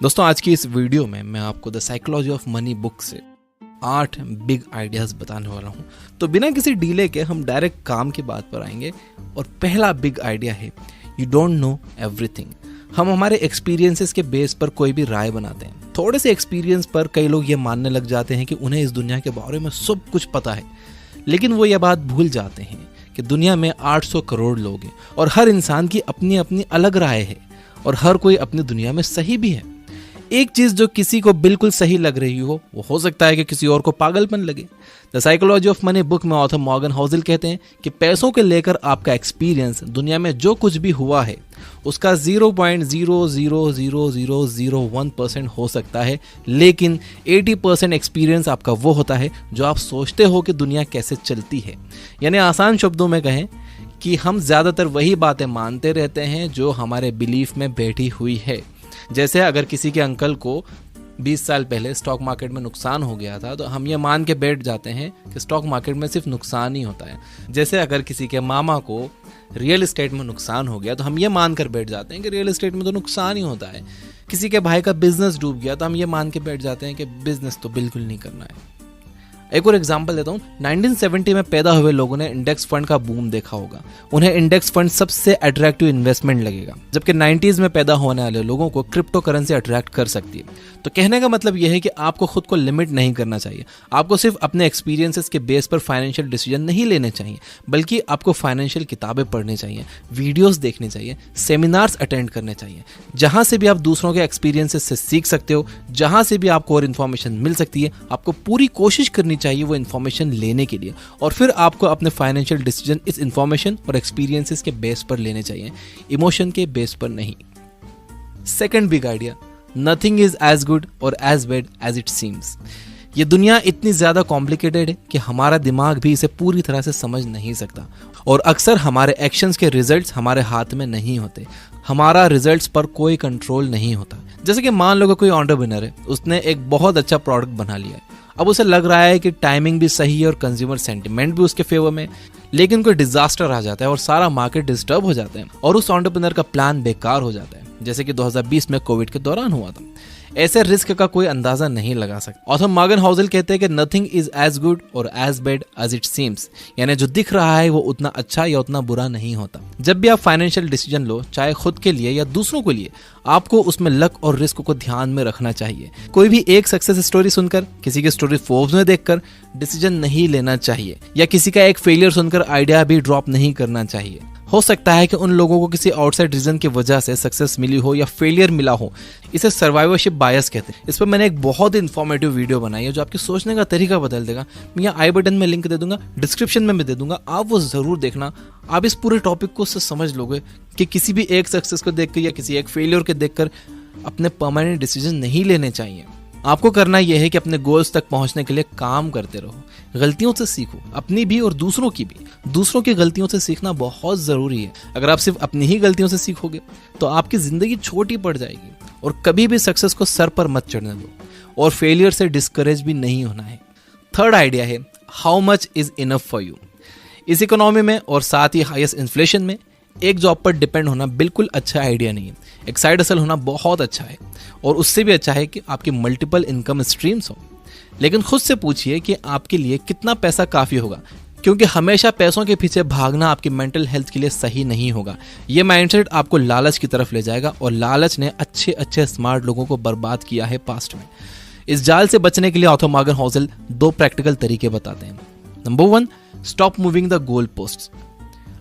दोस्तों आज की इस वीडियो में मैं आपको the psychology of money book से 8 बिग आइडियाज बताने वाला हूं। तो बिना किसी डीले के हम डायरेक्ट काम की बात पर आएंगे। और पहला बिग आइडिया है यू डोंट नो एवरीथिंग। हम हमारे एक्सपीरियंसेस के बेस पर कोई भी राय बनाते हैं। थोड़े से एक्सपीरियंस पर कई लोग ये मानने लग जाते हैं कि उन्हें इस दुनिया के बारे में सब कुछ पता है, लेकिन वो ये बात भूल जाते हैं कि दुनिया में 800 करोड़ लोग हैं और हर इंसान की अपनी अपनी अलग राय है और हर कोई अपनी दुनिया में सही भी है। एक चीज जो किसी को बिल्कुल सही लग रही हो वो हो सकता है कि किसी और को पागलपन लगे। The psychology of money book में ऑथर मॉर्गन हाउसेल कहते हैं कि पैसों के लेकर आपका एक्सपीरियंस दुनिया में जो कुछ भी हुआ है उसका 0.0000001% हो सकता है, लेकिन 80% एक्सपीरियंस आपका वो होता है जो आप सोचते हो कि दुनिया कैसे चलती है। यानी आसान शब्दों में कहें कि हम ज्यादातर वही बातें मानते रहते हैं जो हमारे बिलीफ में बैठी हुई है। जैसे अगर किसी के अंकल को 20 साल पहले स्टॉक मार्केट में नुकसान हो गया था तो हम ये मान के बैठ जाते हैं कि स्टॉक मार्केट में सिर्फ नुकसान ही होता है। जैसे अगर किसी के मामा को रियल एस्टेट में नुकसान हो गया तो हम ये मान कर बैठ जाते हैं कि रियल एस्टेट में तो नुकसान ही होता है। किसी के भाई का बिजनेस डूब गया तो हम ये मान के बैठ जाते हैं कि बिजनेस तो बिल्कुल नहीं करना है। एक और एग्जांपल देता हूँ। 1970 में पैदा हुए लोगों ने इंडेक्स फंड का बूम देखा होगा। उन्हें इंडेक्स फंड सबसे अट्रैक्टिव इन्वेस्टमेंट लगेगा, जबकि 90s में पैदा होने वाले लोगों को क्रिप्टो करेंसी अट्रैक्ट कर सकती है। तो कहने का मतलब यह है कि आपको खुद को लिमिट नहीं करना चाहिए। आपको सिर्फ अपने एक्सपीरियंसेस के बेस पर फाइनेंशियल डिसीजन नहीं लेने चाहिए, बल्कि आपको फाइनेंशियल किताबें पढ़नी चाहिए, वीडियोस देखनी चाहिए, सेमिनार्स अटेंड करने चाहिए, जहां से भी आप दूसरों के एक्सपीरियंसेस से सीख सकते हो, जहां से भी आपको और इन्फॉर्मेशन मिल सकती है। आपको पूरी कोशिश करनी चाहिए वो इन्फॉर्मेशन लेने के लिए, और फिर आपको अपने फाइनेंशियल डिसीजन इस इन्फॉर्मेशन और एक्सपीरियंसेस के बेस पर लेने चाहिए, इमोशन के बेस पर नहीं। Second big idea, nothing is as good और as bad as it seems. ये दुनिया इतनी ज्यादा कॉम्प्लिकेटेड है कि हमारा दिमाग भी इसे पूरी तरह से समझ नहीं सकता, और अक्सर हमारे एक्शंस के रिजल्ट्स हमारे हाथ में नहीं होते। हमारा रिजल्ट्स पर कोई कंट्रोल नहीं होता। जैसे कि मान लो कि कोई एंटरप्रेन्योर है, उसने एक बहुत अच्छा प्रोडक्ट बना लिया है। अब उसे लग रहा है कि टाइमिंग भी सही है और कंज्यूमर सेंटिमेंट भी उसके फेवर में, लेकिन कोई डिजास्टर आ जाता है और सारा मार्केट डिस्टर्ब हो जाता है और उस एंटरप्रेन्योर का प्लान बेकार हो जाता है, जैसे कि 2020 में कोविड के दौरान हुआ था। ऐसे रिस्क का कोई अंदाजा नहीं लगा सकता। ऑथर मॉर्गन हाउसेल कहते हैं कि नथिंग इज एज गुड और as bad as it seems, यानी जो दिख रहा है वो उतना अच्छा या उतना बुरा नहीं होता। जब भी आप फाइनेंशियल डिसीजन लो, चाहे खुद के लिए या दूसरों के लिए, आपको उसमें लक और रिस्क को ध्यान में रखना चाहिए। कोई भी एक सक्सेस स्टोरी सुनकर, किसी की स्टोरी फोर्ब्स में देखकर डिसीजन नहीं लेना चाहिए, या किसी का एक फेलियर सुनकर आइडिया भी ड्रॉप नहीं करना चाहिए। हो सकता है कि उन लोगों को किसी आउटसाइड रीजन की वजह से सक्सेस मिली हो या फेलियर मिला हो। इसे सर्वाइवरशिप बायस कहते हैं। इस पर मैंने एक बहुत ही इन्फॉर्मेटिव वीडियो बनाई है जो आपके सोचने का तरीका बदल देगा। मैं यहाँ आई बटन में लिंक दे दूंगा, डिस्क्रिप्शन में भी दे दूंगा, आप वो जरूर देखना। आप इस पूरे टॉपिक को उससे समझ लोगे कि किसी भी एक सक्सेस को देखकर या किसी एक फेलियर को देखकर अपने परमानेंट डिसीजन नहीं लेने चाहिए। आपको करना यह है कि अपने गोल्स तक पहुंचने के लिए काम करते रहो, गलतियों से सीखो, अपनी भी और दूसरों की भी। दूसरों की गलतियों से सीखना बहुत जरूरी है। अगर आप सिर्फ अपनी ही गलतियों से सीखोगे तो आपकी जिंदगी छोटी पड़ जाएगी। और कभी भी सक्सेस को सर पर मत चढ़ने दो, और फेलियर से डिस्करेज भी नहीं होना है। थर्ड आइडिया है how much is enough for you. इस इकोनॉमी में और साथ ही हाईएस्ट इन्फ्लेशन में एक जॉब पर डिपेंड होना बिल्कुल अच्छा आइडिया नहीं है। एक साइड हसल होना बहुत अच्छा है, और उससे भी अच्छा है कि आपकी मल्टीपल इनकम स्ट्रीम्स हो। लेकिन खुद से पूछिए कि आपके लिए कितना पैसा काफी होगा, क्योंकि हमेशा पैसों के पीछे भागना आपकी मेंटल हेल्थ के लिए सही नहीं होगा। ये माइंडसेट आपको लालच की तरफ ले जाएगा, और लालच ने अच्छे अच्छे स्मार्ट लोगों को बर्बाद किया है पास्ट में। इस जाल से बचने के लिए ऑथर मॉर्गन हाउसेल 2 प्रैक्टिकल तरीके बताते हैं। Number 1, stop moving the goal posts.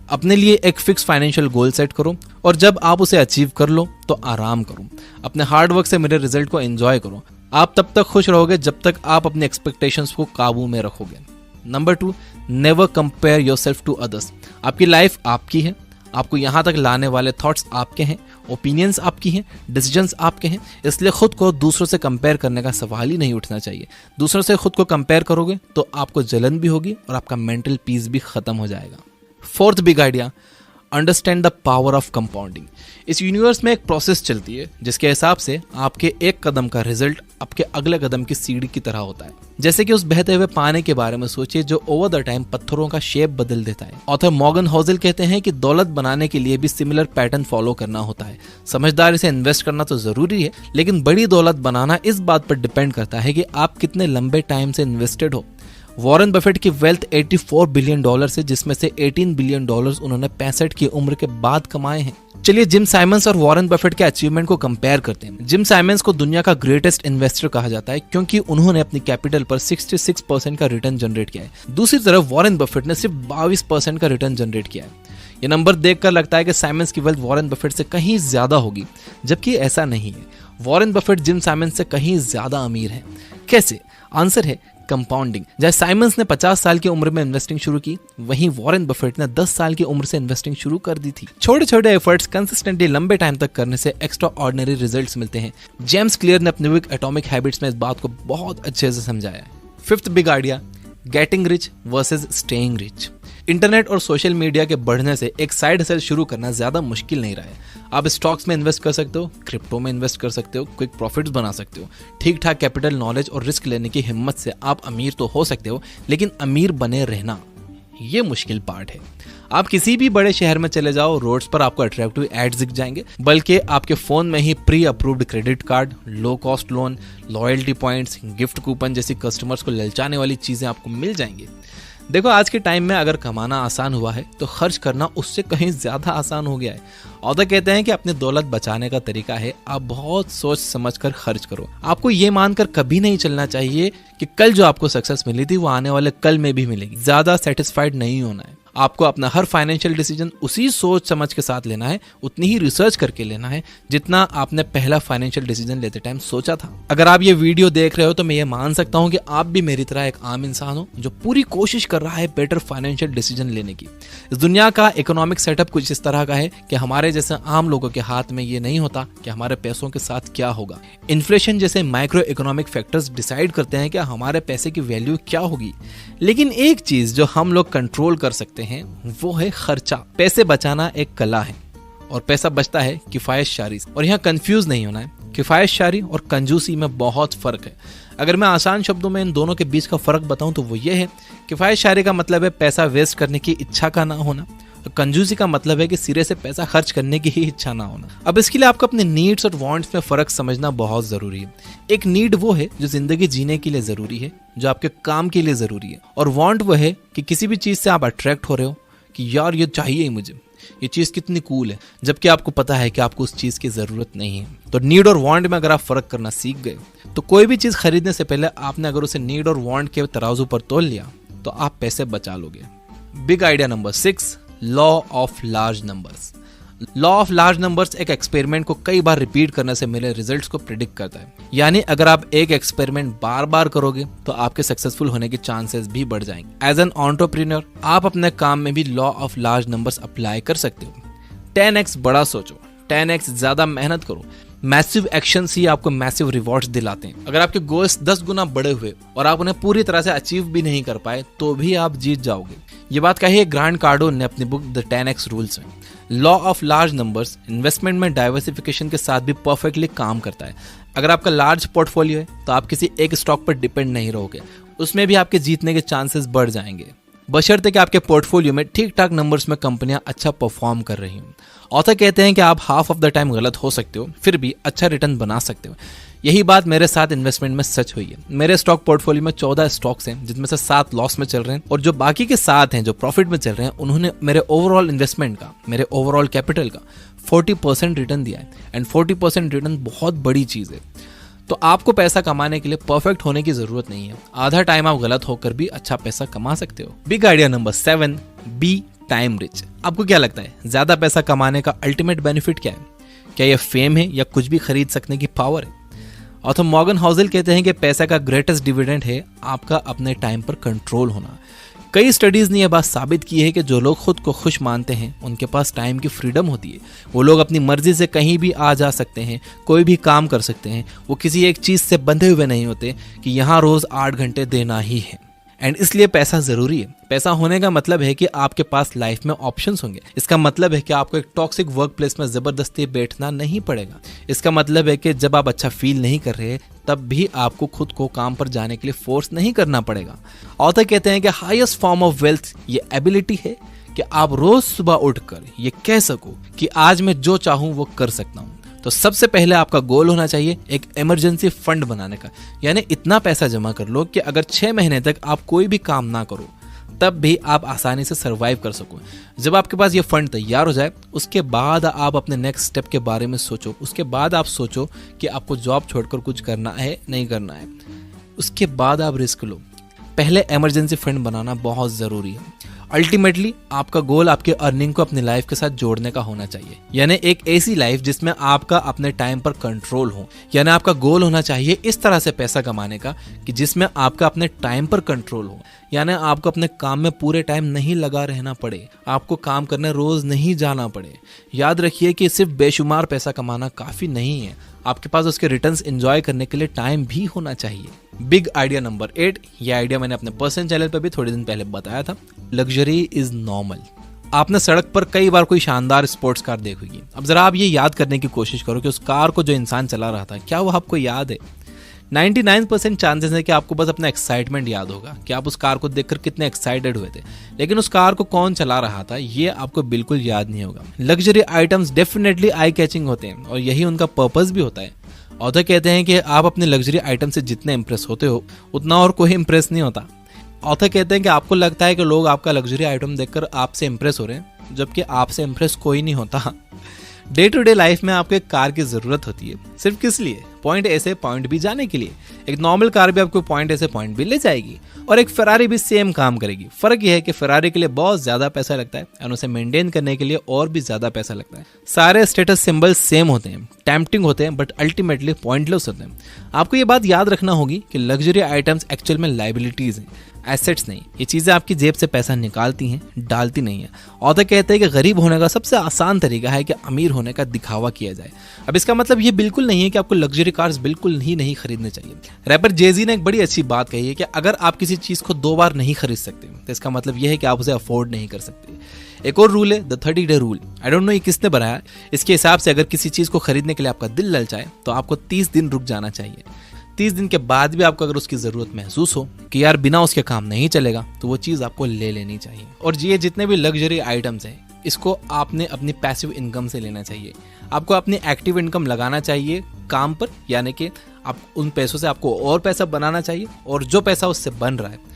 अपने लिए एक फिक्स फाइनेंशियल गोल सेट करो, और जब आप उसे अचीव कर लो तो आराम करो। अपने हार्ड वर्क से मिले रिजल्ट को एंजॉय करो। आप तब तक खुश रहोगे जब तक आप अपने एक्सपेक्टेशंस को काबू में रखोगे। Number 2, never compare yourself to others. आपकी लाइफ आपकी है, आपको यहाँ तक लाने वाले थॉट्स आपके हैं, ओपिनियंस आपकी हैं, डिसीजंस आपके हैं, इसलिए खुद को दूसरों से कंपेयर करने का सवाल ही नहीं उठना चाहिए। दूसरों से खुद को कंपेयर करोगे तो आपको जलन भी होगी और आपका मेंटल पीस भी खत्म हो जाएगा। Fourth big idea, understand the power of compounding. इस यूनिवर्स में एक प्रोसेस चलती है जिसके हिसाब से आपके एक कदम का रिजल्ट आपके अगले कदम की सीढ़ी की तरह होता है। जैसे कि उस बहते हुए पानी के बारे में सोचिए जो ओवर द टाइम पत्थरों का शेप बदल देता है। ऑथर मॉर्गन होज़ल कहते हैं कि दौलत बनाने के लिए भी सिमिलर पैटर्न फॉलो करना होता है। समझदारी से इन्वेस्ट करना तो जरूरी है, लेकिन बड़ी दौलत बनाना इस बात पर डिपेंड करता है कि आप कितने लंबे टाइम से इन्वेस्टेड हो। वॉरेन बफेट की वेल्थ $84 बिलियन से, जिसमें से $18 बिलियन उन्होंने 65 की उम्र के बाद कमाए हैं। चलिए जिम साइमंस और वॉरेन बफेट के अचीवमेंट को कंपेयर करते हैं। जिम साइमंस को दुनिया का ग्रेटेस्ट इन्वेस्टर कहा जाता है क्योंकि उन्होंने अपनी कैपिटल पर 66% का रिटर्न जनरेट किया है। दूसरी तरफ वॉरेन बफेट ने सिर्फ 22% का रिटर्न जनरेट किया है। ये नंबर देखकर लगता है कि साइमंस की वेल्थ वॉरेन बफेट से कहीं ज्यादा होगी, जबकि ऐसा नहीं है। वॉरेन बफेट जिम साइमंस से कहीं ज्यादा अमीर है। कैसे? आंसर है कंपाउंडिंग। जैसे साइमंस ने 50 साल की उम्र में इन्वेस्टिंग शुरू की, वहीं वॉरेन बफेट ने 10 साल की उम्र से इन्वेस्टिंग शुरू कर दी थी। छोटे छोटे एफर्ट्स कंसिस्टेंटली लंबे टाइम तक करने से एक्स्ट्रा ऑर्डिनरी रिजल्ट्स मिलते हैं। जेम्स क्लियर ने अपने बुक एटॉमिक हैबिट्स में इस बात को बहुत अच्छे से समझाया है। Fifth big idea, getting rich versus staying rich. Internet और सोशल मीडिया के बढ़ने से एक साइड हसल शुरू करना ज्यादा मुश्किल नहीं रहा है। आप स्टॉक्स में इन्वेस्ट कर सकते हो, क्रिप्टो में इन्वेस्ट कर सकते हो, क्विक प्रॉफिट्स बना सकते हो। ठीक ठाक कैपिटल, नॉलेज और रिस्क लेने की हिम्मत से आप अमीर तो हो सकते हो, लेकिन अमीर बने रहना ये मुश्किल पार्ट है। आप किसी भी बड़े शहर में चले जाओ, रोड्स पर आपको अट्रैक्टिव एड्स दिख जाएंगे, बल्कि आपके फोन में ही pre approved credit card, low cost loan, loyalty points, gift coupon जैसी कस्टमर्स को ललचाने वाली चीजें आपको मिल जाएंगी। देखो आज के टाइम में अगर कमाना आसान हुआ है तो खर्च करना उससे कहीं ज्यादा आसान हो गया है। ऑथर कहते हैं कि अपनी दौलत बचाने का तरीका है आप बहुत सोच समझकर खर्च करो। आपको ये मानकर कभी नहीं चलना चाहिए कि कल जो आपको सक्सेस मिली थी वो आने वाले कल में भी मिलेगी। ज्यादा सेटिस्फाइड नहीं होना है। आपको अपना हर फाइनेंशियल डिसीजन उसी सोच समझ के साथ लेना है, उतनी ही रिसर्च करके लेना है जितना आपने पहला फाइनेंशियल डिसीजन लेते टाइम सोचा था। अगर आप ये वीडियो देख रहे हो तो मैं ये मान सकता हूँ कि आप भी मेरी तरह एक आम इंसान हो जो पूरी कोशिश कर रहा है बेटर फाइनेंशियल डिसीजन लेने की। इस दुनिया का इकोनॉमिक सेटअप कुछ इस तरह का है कि हमारे जैसे आम लोगों के हाथ में ये नहीं होता कि हमारे पैसों के साथ क्या होगा। इन्फ्लेशन जैसे माइक्रो इकोनॉमिक फैक्टर्स डिसाइड करते हैं कि हमारे पैसे की वैल्यू क्या होगी, लेकिन एक चीज जो हम लोग कंट्रोल कर सकते हैं वो है खर्चा। पैसे बचाना एक कला है और पैसा बचता है किफायतशारी से। और यहाँ कंफ्यूज नहीं होना है, किफायतशारी और कंजूसी में बहुत फर्क है। अगर मैं आसान शब्दों में इन दोनों के बीच का फर्क बताऊं तो वो ये है, किफायतशारी का मतलब है पैसा वेस्ट करने की इच्छा का ना होना, और कंजूसी का मतलब है कि सिरे से पैसा खर्च करने की ही इच्छा ना होना। अब इसके लिए आपको अपने नीड्स और वांट्स में फर्क समझना बहुत जरूरी है। एक नीड वो है जो जिंदगी जीने के लिए जरूरी है, जो आपके काम के लिए जरूरी है, और वांट वो है कि किसी भी चीज से आप अट्रैक्ट हो रहे हो कि यार ये चाहिए ही मुझे, ये चीज कितनी कूल है, जबकि आपको पता है कि आपको उस चीज की जरूरत नहीं है। तो नीड और वांट में अगर आप फर्क करना सीख गए तो कोई भी चीज खरीदने से पहले आपने अगर उसे नीड और वांट के तराजू पर तोल लिया तो आप पैसे बचा लोगे। Big idea number 6, law of large numbers. Law of large numbers एक एक्सपेरिमेंट को कई बार रिपीट करने से मिले रिजल्ट्स को प्रिडिक्ट करता है। यानी अगर आप एक एक्सपेरिमेंट बार बार करोगे तो आपके सक्सेसफुल होने के चांसेस भी बढ़ जाएंगे। एज एन एंटरप्रेन्योर आप अपने काम में भी law of large numbers apply कर सकते हो। 10x बड़ा सोचो, 10x ज्यादा मेहनत करो। मैसिव एक्शंस ही आपको मैसिव रिवॉर्ड्स दिलाते हैं। अगर आपके गोल्स 10 गुना बड़े हुए और आप उन्हें पूरी तरह से अचीव भी नहीं कर पाए तो भी आप जीत जाओगे। ये बात कही है ग्रांट कार्डोन ने अपनी बुक द 10x रूल्स में। Law of large numbers investment में डाइवर्सिफिकेशन के साथ भी परफेक्टली काम करता है। अगर आपका लार्ज पोर्टफोलियो है तो आप किसी एक स्टॉक पर डिपेंड नहीं रहोगे, उसमें भी आपके जीतने के चांसेस बढ़ जाएंगे, बशर्ते कि आपके पोर्टफोलियो में ठीक ठाक नंबर्स में कंपनियां अच्छा परफॉर्म कर रही हों। ऑथर कहते हैं कि आप हाफ ऑफ द टाइम गलत हो सकते हो, फिर भी अच्छा रिटर्न बना सकते हो। यही बात मेरे साथ इन्वेस्टमेंट में सच हुई है। मेरे स्टॉक पोर्टफोलियो में 14 स्टॉक्स हैं, जिसमें से 7 लॉस में चल रहे हैं, और जो बाकी के 7 हैं जो प्रॉफिट में चल रहे हैं, उन्होंने मेरे ओवरऑल इन्वेस्टमेंट का, मेरे ओवरऑल कैपिटल का 40% रिटर्न दिया है। एंड 40% रिटर्न बहुत बड़ी चीज है। तो आपको पैसा कमाने के लिए परफेक्ट होने की जरूरत नहीं है। आधा टाइम आप गलत होकर भी अच्छा पैसा कमा सकते हो। Big idea number 7, be time rich. आपको क्या लगता है ज्यादा पैसा कमाने का अल्टीमेट बेनिफिट क्या है? क्या यह फेम है या कुछ भी खरीद सकने की पावर है? ऑथर मॉर्गन होज़ल कहते हैं कि पैसा का ग्रेटेस्ट डिविडेंड है आपका अपने टाइम पर कंट्रोल होना। कई स्टडीज ने यह बात साबित की है कि जो लोग खुद को खुश मानते हैं उनके पास टाइम की फ्रीडम होती है। वो लोग अपनी मर्जी से कहीं भी आ जा सकते हैं, कोई भी काम कर सकते हैं। वो किसी एक चीज से बंधे हुए नहीं होते कि यहाँ रोज 8 घंटे देना ही है। एंड इसलिए पैसा जरूरी है। पैसा होने का मतलब है कि आपके पास लाइफ में ऑप्शंस होंगे। इसका मतलब है कि आपको एक टॉक्सिक वर्क प्लेस में जबरदस्ती बैठना नहीं पड़ेगा। इसका मतलब है कि जब आप अच्छा फील नहीं कर रहे तब भी आपको खुद को काम पर जाने के लिए फोर्स नहीं करना पड़ेगा। ऑथर कहते हैं कि हाईएस्ट फॉर्म ऑफ वेल्थ ये एबिलिटी है कि आप रोज सुबह उठकर ये कह सको कि आज मैं जो चाहूं वो कर सकता हूं। तो सबसे पहले आपका गोल होना चाहिए एक इमरजेंसी फंड बनाने का, यानी इतना पैसा जमा कर लो कि अगर 6 महीने तक आप कोई भी काम ना करो तब भी आप आसानी से सरवाइव कर सको। जब आपके पास ये फंड तैयार हो जाए उसके बाद आप अपने नेक्स्ट स्टेप के बारे में सोचो। उसके बाद आप सोचो कि आपको जॉब छोड़कर कुछ करना है नहीं करना है, उसके बाद आप रिस्क लो। पहले इमरजेंसी फंड बनाना बहुत ज़रूरी है। अल्टीमेटली आपका गोल आपके अर्निंग को अपनी लाइफ के साथ जोड़ने का होना चाहिए, यानी एक ऐसी लाइफ जिसमें आपका अपने टाइम पर कंट्रोल हो। यानी आपका गोल होना चाहिए इस तरह से पैसा कमाने का कि जिसमें आपका अपने टाइम पर कंट्रोल हो, यानी आपको अपने काम में पूरे टाइम नहीं लगा रहना पड़े, आपको काम करने रोज नहीं जाना पड़े। याद रखिए कि सिर्फ बेशुमार पैसा कमाना काफ़ी नहीं है, आपके पास उसके रिटर्न्स एंजॉय करने के लिए टाइम भी होना चाहिए। बिग आइडिया नंबर 8, ये आइडिया मैंने अपने पर्सनल चैनल पर भी थोड़े दिन पहले बताया था। Luxury is normal. आपने सड़क पर कई बार कोई शानदार स्पोर्ट्स कार देखी होगी। अब जरा आप ये याद करने की कोशिश करो कि उस कार को जो इंसान चला रहा था क्या वो आपको याद है। 99% चांसेस है कि आपको बस अपना एक्साइटमेंट याद होगा कि आप उस कार को देखकर कितने एक्साइटेड हुए थे, लेकिन उस कार को कौन चला रहा था ये आपको बिल्कुल याद नहीं होगा। Luxury items definitely eye catching होते हैं और यही उनका पर्पस भी होता है। ऑथर कहते हैं कि आप अपने लग्जरी आइटम से जितने इंप्रेस होते हो उतना और कोई इंप्रेस नहीं होता। ऑथर कहते हैं कि आपको लगता है कि लोग आपका लग्जरी आइटम देखकर आपसे इंप्रेस हो रहे हैं, जबकि आपसे इंप्रेस कोई नहीं होता। डे टू डे लाइफ में आपको एक कार की जरूरत होती है, सिर्फ किस लिए? पॉइंट ए से पॉइंट बी जाने के लिए। एक नॉर्मल कार भी आपको पॉइंट ए से पॉइंट बी ले जाएगी और एक फेरारी भी सेम काम करेगी। फर्क यह है कि फेरारी के लिए बहुत ज्यादा पैसा लगता है और उसे मेंटेन करने के लिए और भी ज्यादा पैसा लगता है। सारे स्टेटस सिंबल सेम होते हैं, टेम्पटिंग होते हैं, बट अल्टीमेटली पॉइंटलेस होते हैं। आपको ये बात याद रखना होगी कि लग्जरी आइटम्स एक्चुअल में लाइबिलिटीज हैं, एसेट्स नहीं। ये चीजें आपकी जेब से पैसा निकालती हैं, डालती नहीं है। ऑथर कहते हैं कि गरीब होने का सबसे आसान तरीका है कि अमीर होने का दिखावा किया जाए। अब इसका मतलब ये बिल्कुल नहीं है कि आपको लग्जरी कार्स बिल्कुल ही नहीं खरीदने चाहिए। रैपर जेजी ने एक बड़ी अच्छी बात कही है कि अगर आप किसी चीज को 2 बार नहीं खरीद सकते तो इसका मतलब यह है कि आप उसे अफोर्ड नहीं कर सकते। एक और रूल है the 30 day rule. I don't know ये किसने बनाया। इसके हिसाब से अगर किसी चीज को खरीदने के लिए आपका दिल ललचाए तो आपको 30 दिन रुक जाना चाहिए। 30 दिन के बाद भी आपको अगर उसकी जरूरत महसूस हो कि यार बिना उसके काम नहीं चलेगा, तो वो चीज आपको ले लेनी चाहिए। और ये जितने भी लग्जरी आइटम्स हैं इसको आपने अपनी पैसिव इनकम से लेना चाहिए। आपको अपनी एक्टिव इनकम लगाना चाहिए काम पर, यानी कि आप उन पैसों से आपको और पैसा बनाना चाहिए और जो पैसा उससे बन रहा है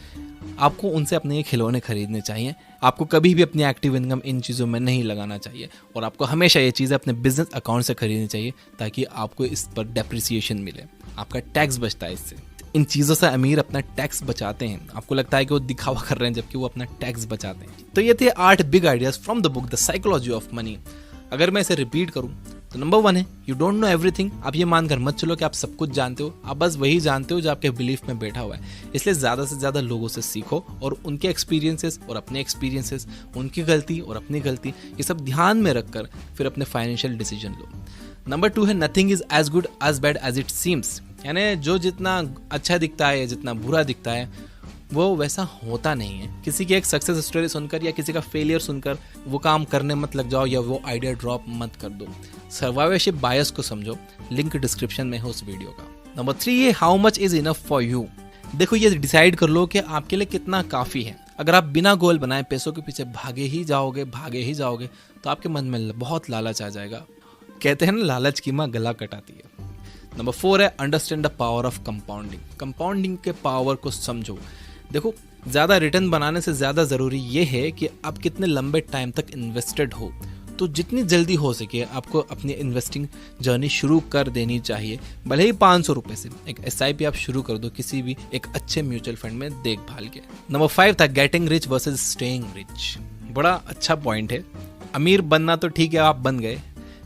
आपको उनसे अपने ये खिलौने खरीदने चाहिए। आपको कभी भी अपनी एक्टिव इनकम इन चीज़ों में नहीं लगाना चाहिए और आपको हमेशा ये चीज़ें अपने बिजनेस अकाउंट से खरीदनी चाहिए ताकि आपको इस पर डेप्रिसिएशन मिले। आपका टैक्स बचता है इससे। इन चीज़ों से अमीर अपना टैक्स बचाते हैं। आपको लगता है कि वो दिखावा कर रहे हैं जबकि वो अपना टैक्स बचाते हैं। तो ये थे 8 big ideas from the book the psychology of money. अगर मैं इसे रिपीट करूं तो नंबर 1 है यू डोंट नो एवरीथिंग। आप ये मानकर मत चलो कि आप सब कुछ जानते हो, आप बस वही जानते हो जो आपके बिलीफ में बैठा हुआ है। इसलिए ज़्यादा से ज़्यादा लोगों से सीखो और उनके एक्सपीरियंसेस और अपने एक्सपीरियंसेस, उनकी गलती और अपनी गलती, ये सब ध्यान में रखकर फिर अपने फाइनेंशियल डिसीजन लो। नंबर 2 है nothing is as good as bad as it seems. यानी जो जितना अच्छा दिखता है, जितना बुरा दिखता है, वो वैसा होता नहीं है। किसी की एक सक्सेस स्टोरी सुनकर या किसी का फेलियर सुनकर वो काम करने मत लग जाओ या वो आइडिया ड्रॉप मत कर दो। सर्वाइवरशिप बायस को समझो, लिंक डिस्क्रिप्शन में है उस वीडियो का। नंबर 3 है how much is enough for you. देखो ये डिसाइड कर लो कि आपके लिए कितना काफ़ी है। अगर आप बिना गोल बनाए पैसों के पीछे भागे ही जाओगे तो आपके मन में बहुत लालच आ जाएगा। कहते हैं ना लालच की माँ गला कटाती है। नंबर 4 है understand the power of compounding. Compounding के पावर को समझो। देखो ज़्यादा रिटर्न बनाने से ज़्यादा ज़रूरी ये है कि आप कितने लंबे टाइम तक इन्वेस्टेड हो। तो जितनी जल्दी हो सके आपको अपनी इन्वेस्टिंग जर्नी शुरू कर देनी चाहिए। भले ही 500 रुपये से एक SIP आप शुरू कर दो किसी भी एक अच्छे म्यूचुअल फंड में देखभाल के। नंबर 5 था getting rich versus staying rich. बड़ा अच्छा पॉइंट है। अमीर बनना तो ठीक है, आप बन गए,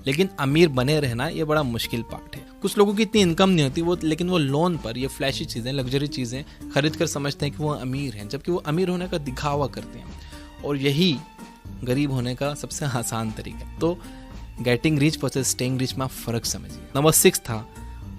लेकिन अमीर बने रहना ये बड़ा मुश्किल पार्ट है। कुछ लोगों की इतनी इनकम नहीं होती लेकिन वो लोन पर ये फ्लैशी चीज़ें, लग्जरी चीज़ें खरीद कर समझते हैं कि वो अमीर हैं, जबकि वो अमीर होने का दिखावा करते हैं और यही गरीब होने का सबसे आसान तरीका है। तो getting rich versus staying rich में आप फ़र्क समझिए। नंबर 6 था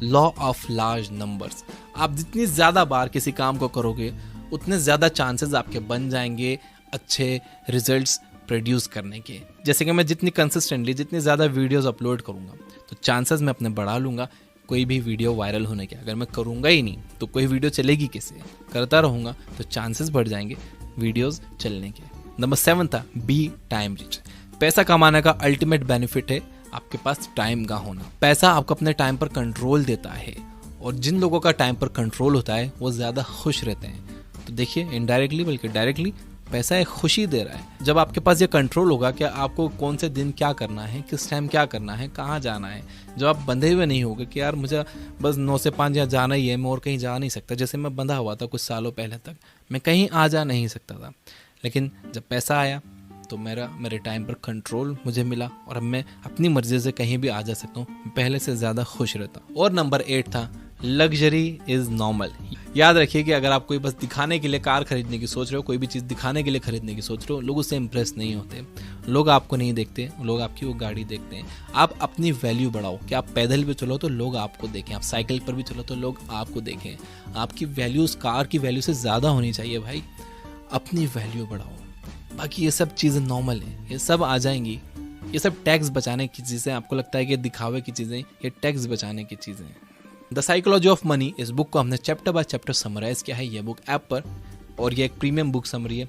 लॉ ऑफ लार्ज नंबर्स। आप जितनी ज़्यादा बार किसी काम को करोगे उतने ज़्यादा चांसेस आपके बन जाएंगे अच्छे रिजल्ट्स प्रोड्यूस करने के। जैसे कि मैं जितनी कंसिस्टेंटली जितनी ज़्यादा वीडियोस अपलोड करूँगा तो चांसेस मैं अपने बढ़ा लूँगा कोई भी वीडियो वायरल होने के। अगर मैं करूँगा ही नहीं तो कोई वीडियो चलेगी कैसे? करता रहूँगा तो चांसेस बढ़ जाएंगे वीडियोस चलने के। नंबर 7 था बी टाइम रिच। पैसा कमाने का अल्टीमेट बेनिफिट है आपके पास टाइम का होना। पैसा आपको अपने टाइम पर कंट्रोल देता है और जिन लोगों का टाइम पर कंट्रोल होता है वो ज़्यादा खुश रहते हैं। तो देखिए इनडायरेक्टली बल्कि डायरेक्टली पैसा एक खुशी दे रहा है। जब आपके पास ये कंट्रोल होगा कि आपको कौन से दिन क्या करना है, किस टाइम क्या करना है, कहाँ जाना है, जब आप बंधे हुए नहीं होगे कि यार मुझे बस 9 से 5 यहाँ जाना ही है, मैं और कहीं जा नहीं सकता। जैसे मैं बंधा हुआ था कुछ सालों पहले तक, मैं कहीं आ जा नहीं सकता था, लेकिन जब पैसा आया तो मेरे टाइम पर कंट्रोल मुझे मिला और अब मैं अपनी मर्जी से कहीं भी आ जा सकता हूँ, पहले से ज़्यादा खुश रहता हूँ। और नंबर 8 था लग्जरी इज़ नॉर्मल। याद रखिए कि अगर आप कोई बस दिखाने के लिए कार खरीदने की सोच रहे हो, कोई भी चीज़ दिखाने के लिए खरीदने की सोच रहे हो, लोग उससे इम्प्रेस नहीं होते, लोग आपको नहीं देखते, लोग आपकी वो गाड़ी देखते हैं। आप अपनी वैल्यू बढ़ाओ कि आप पैदल भी चलो तो लोग आपको देखें, आप साइकिल पर भी चलो तो लोग आपको देखें। आपकी वैल्यू उस कार की वैल्यू से ज़्यादा होनी चाहिए भाई। अपनी वैल्यू बढ़ाओ, बाकी ये सब चीज़ें नॉर्मल है, ये सब आ जाएंगी। ये सब टैक्स बचाने की चीज़ें, आपको लगता है कि दिखावे की चीज़ें, ये टैक्स बचाने की चीज़ें हैं। द साइकोलॉजी ऑफ मनी, इस बुक को हमने चैप्टर बाय चैप्टर समराइज किया है ये बुक ऐप पर, और ये एक प्रीमियम बुक समरी है।